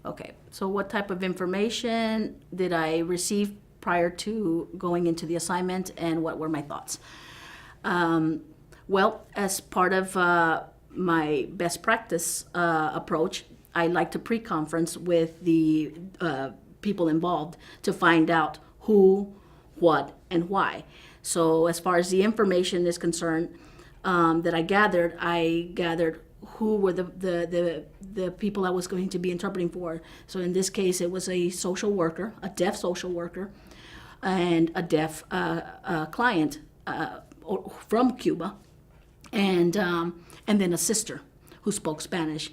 Okay, so what type of information did I receive prior to going into the assignment, and what were my thoughts? Well, as part of my best practice approach, I like to pre-conference with the people involved to find out who, what, and why. So as far as the information is concerned that I gathered who were the people I was going to be interpreting for. So in this case, it was a social worker, a deaf social worker, and a deaf client from Cuba, and then a sister who spoke Spanish.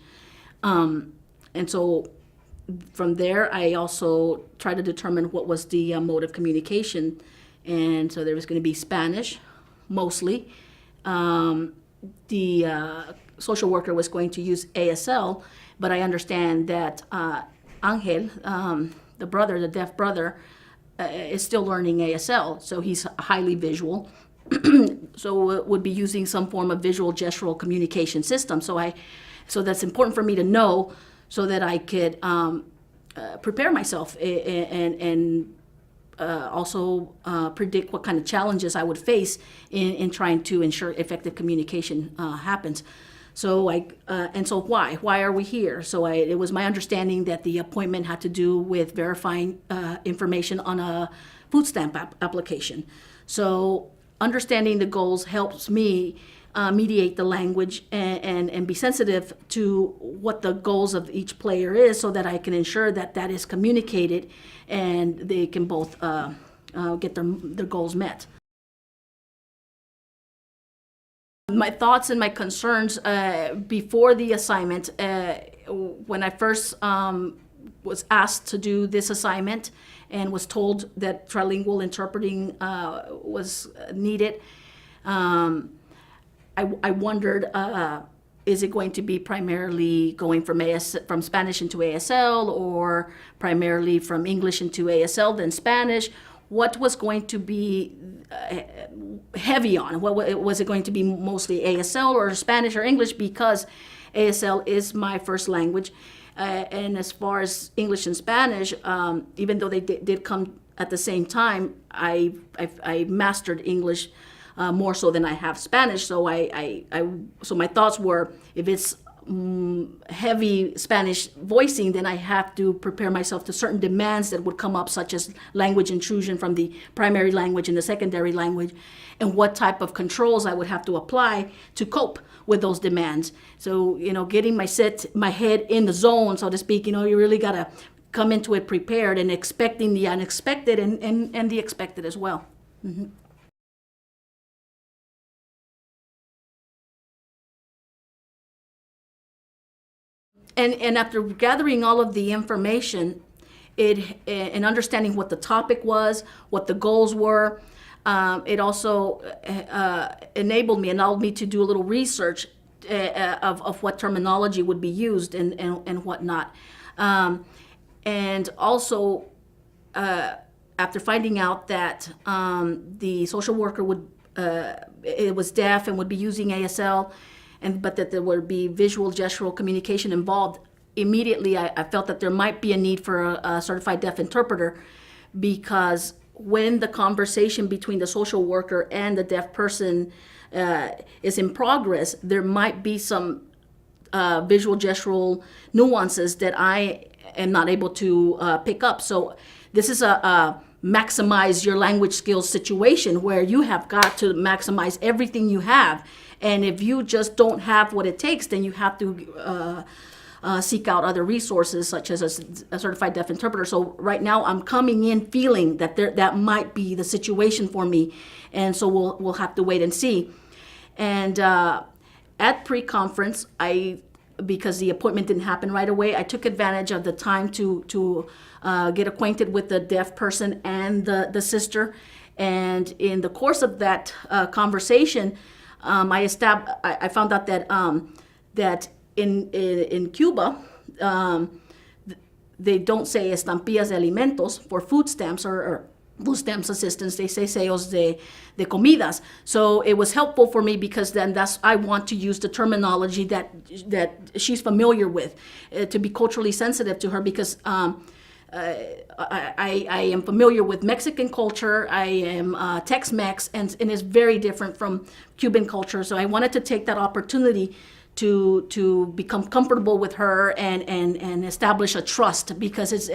And so from there, I also tried to determine what was the mode of communication. And so there was going to be Spanish, mostly. The social worker was going to use ASL, but I understand that Angel, the deaf brother, is still learning ASL, so he's highly visual. So would be using some form of visual gestural communication system. So that's important for me to know, so that I could prepare myself and also predict what kind of challenges I would face in trying to ensure effective communication happens. So so why are we here? So it was my understanding that the appointment had to do with verifying information on a food stamp application. So understanding the goals helps me mediate the language and be sensitive to what the goals of each player is, so that I can ensure that that is communicated and they can both get their goals met. My thoughts and my concerns before the assignment, when I first was asked to do this assignment and was told that trilingual interpreting was needed, I wondered, is it going to be primarily going from Spanish into ASL, or primarily from English into ASL, then Spanish? What was going to be heavy on? Was it going to be mostly ASL or Spanish or English? Because ASL is my first language. And as far as English and Spanish, even though they did come at the same time, I mastered English more so than I have Spanish. So so my thoughts were, if it's heavy Spanish voicing, then I have to prepare myself to certain demands that would come up, such as language intrusion from the primary language and the secondary language, and what type of controls I would have to apply to cope with those demands. So, getting my head in the zone, so to speak, you really got to come into it prepared and expecting the unexpected and the expected as well. Mm-hmm. And after gathering all of the information, and understanding what the topic was, what the goals were, it also enabled me, allowed me to do a little research of what terminology would be used and whatnot. And also, after finding out that the social worker it was deaf and would be using ASL, but that there would be visual gestural communication involved, immediately I felt that there might be a need for a certified deaf interpreter, because when the conversation between the social worker and the deaf person is in progress, there might be some visual gestural nuances that I am not able to pick up. So this is a maximize your language skills situation, where you have got to maximize everything you have. And if you just don't have what it takes, then you have to seek out other resources, such as a certified deaf interpreter. So right now I'm coming in feeling that that might be the situation for me. And so we'll have to wait and see. And at pre-conference, because the appointment didn't happen right away, I took advantage of the time to get acquainted with the deaf person and the sister. And in the course of that conversation, I found out that in Cuba, they don't say estampillas de alimentos for food stamps, or Food stamps assistance, deseos de comidas. So it was helpful for me because then I want to use the terminology that she's familiar with, to be culturally sensitive to her, because I am familiar with Mexican culture. I am Tex-Mex, and it's very different from Cuban culture. So I wanted to take that opportunity to become comfortable with her and establish a trust, because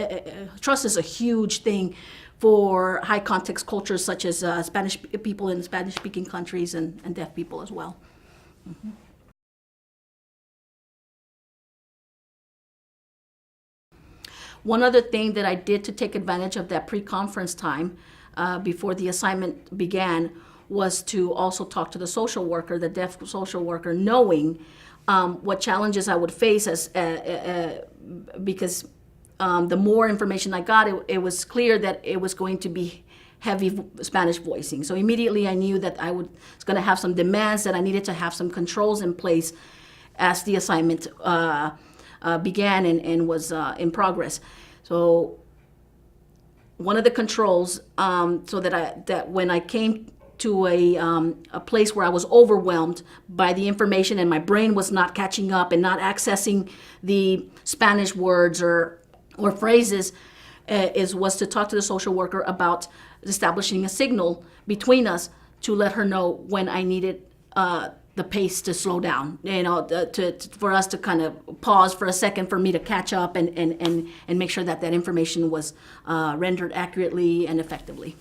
trust is a huge thing for high context cultures such as Spanish people in Spanish speaking countries, and deaf people as well. Mm-hmm. One other thing that I did to take advantage of that pre-conference time before the assignment began was to also talk to the social worker, the deaf social worker, knowing what challenges I would face because the more information I got, it was clear that it was going to be heavy Spanish voicing. So immediately I knew that I was going to have some demands, that I needed to have some controls in place as the assignment began and was in progress. So one of the controls, so that when I came to a place where I was overwhelmed by the information and my brain was not catching up and not accessing the Spanish words or phrases, was to talk to the social worker about establishing a signal between us to let her know when I needed the pace to slow down, for us to kind of pause for a second, for me to catch up and make sure that information was rendered accurately and effectively.